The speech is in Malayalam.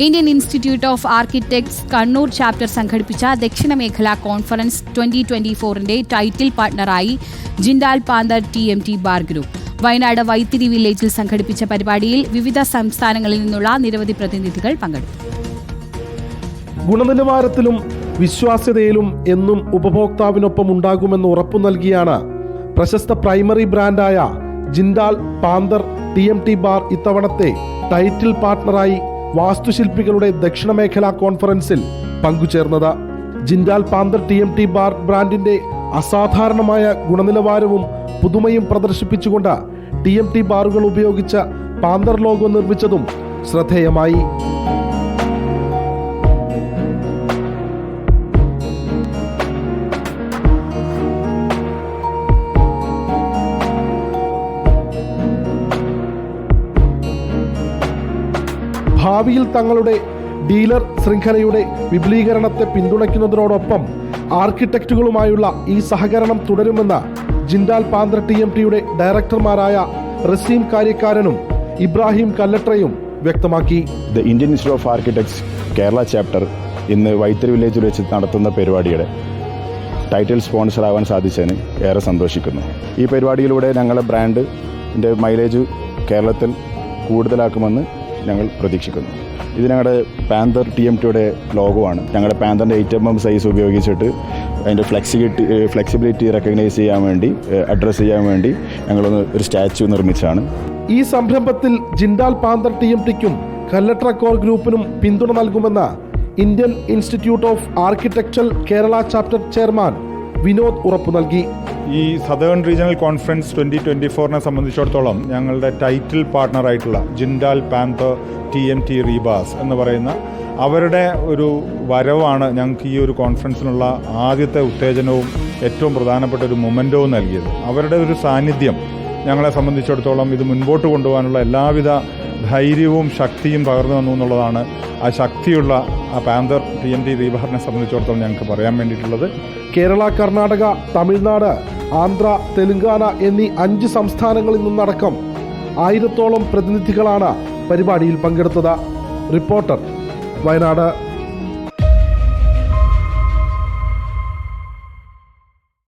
Indian institute of architects Kannur chapter സംഘടിപ്പിച്ച ദക്ഷിണ മേഖലാ കോൺഫറൻസ് 2024 ടൈറ്റിൽ പാർട്ണറായി ജിൻഡാൽ പാന്തർ TMT bar group. Wayanad Vythiri വില്ലേജിൽ സംഘടിപ്പിച്ച പരിപാടിയിൽ വിവിധ സംസ്ഥാനങ്ങളിൽ നിന്നുള്ള നിരവധി പ്രതിനിധികൾ പങ്കെടുത്തു. ഗുണനിലവാരത്തിലും വിശ്വാസ്യതയിലും എന്നും ഉപഭോക്താവിനൊപ്പം ഉണ്ടാകുമെന്ന് ഉറപ്പു നൽകിയാണ് പ്രശസ്ത പ്രൈമറി ബ്രാൻഡായ ജിൻഡാൽ പാന്തർ TMT ബാർ ഇത്തവണത്തെ ടൈറ്റിൽ പാർട്ണറായി വാസ്തുശില്പികളുടെ ദക്ഷിണ മേഖലാ കോൺഫറൻസിൽ പങ്കുചേർന്നത്. ജിൻഡാൽ പാന്തർ TMT ബാർ ബ്രാൻഡിന്റെ അസാധാരണമായ ഗുണനിലവാരവും പുതുമയും പ്രദർശിപ്പിച്ചുകൊണ്ട് TMT ബാറുകൾ ഉപയോഗിച്ച പാന്തർ ലോഗോ നിർമ്മിച്ചതും ശ്രദ്ധേയമായി. ഭാവിയിൽ തങ്ങളുടെ ഡീലർ ശൃംഖലയുടെ വിപുലീകരണത്തെ പിന്തുണയ്ക്കുന്നതിനോടൊപ്പം ആർക്കിടെക്റ്റുകളുമായുള്ള ഈ സഹകരണം തുടരുമെന്ന് ജിൻഡാൽ പാന്തർ TMTയുടെ ഡയറക്ടർമാരായ റസീം കാര്യക്കാരനും ഇബ്രാഹിം കല്ലട്രയും വ്യക്തമാക്കി. The Indian institute of architects Kerala chapter ഇന്ന് വൈത്തിരി വില്ലേജിൽ വെച്ച് നടത്തുന്ന പരിപാടിയുടെ ടൈറ്റിൽ സ്പോൺസർ ആവാൻ സാധിച്ചതിന് ഏറെ സന്തോഷിക്കുന്നു. ഈ പരിപാടിയിലൂടെ ഞങ്ങളുടെ ബ്രാൻഡിൻ്റെ മൈലേജ് കേരളത്തിൽ കൂടുതലാക്കുമെന്ന് ഞങ്ങൾ പ്രതീക്ഷിക്കുന്നു. ഇത് ഞങ്ങളുടെ പാന്തർ TMTയുടെ ലോഗോ ആണ്. ഞങ്ങളുടെ പാന്തറിൻ്റെ 8mm സൈസ് ഉപയോഗിച്ചിട്ട് അതിൻ്റെ ഫ്ലെക്സിബിലിറ്റി റെക്കഗ്നൈസ് ചെയ്യാൻ വേണ്ടി, അഡ്രസ്സ് ചെയ്യാൻ വേണ്ടി ഞങ്ങളൊന്ന് ഒരു സ്റ്റാച്ചു നിർമ്മിച്ചാണ്. ഈ സംരംഭത്തിൽ ജിൻഡാൽ പാന്തർ TMTക്കും കല്ലട്ര കോർ ഗ്രൂപ്പിനും പിന്തുണ നൽകുമെന്ന് Indian institute of architecture Kerala chapter chairman Vinod ഉറപ്പു നൽകി. ഈ സദേൺ റീജിയണൽ കോൺഫറൻസ് 2024 സംബന്ധിച്ചിടത്തോളം ഞങ്ങളുടെ ടൈറ്റിൽ പാർട്ണറായിട്ടുള്ള ജിൻഡാൽ പാന്തർ TMT റീബാസ് എന്ന് പറയുന്ന അവരുടെ ഒരു വരവാണ് ഞങ്ങൾക്ക് ഈ ഒരു കോൺഫറൻസിനുള്ള ആദ്യത്തെ ഉത്തേജനവും ഏറ്റവും പ്രധാനപ്പെട്ട ഒരു മൊമെൻറ്റവും നൽകിയത്. അവരുടെ ഒരു സാന്നിധ്യം ഞങ്ങളെ സംബന്ധിച്ചിടത്തോളം ഇത് മുൻപോട്ട് കൊണ്ടുപോകാനുള്ള എല്ലാവിധ ധൈര്യവും ശക്തിയും പകർന്നു വന്നു എന്നുള്ളതാണ് ആ ശക്തിയുള്ള ആ പാന്തർ TMT റീബാറിനെ സംബന്ധിച്ചിടത്തോളം ഞങ്ങൾക്ക് പറയാൻ വേണ്ടിയിട്ടുള്ളത്. കേരള, കർണാടക, തമിഴ്നാട്, ആന്ധ്ര, തെലുങ്കാന എന്നീ 5 സംസ്ഥാനങ്ങളിൽ നിന്നടക്കം 1000-ഓളം പ്രതിനിധികളാണ് പരിപാടിയിൽ പങ്കെടുത്തത്. റിപ്പോർട്ടർ, വയനാട്.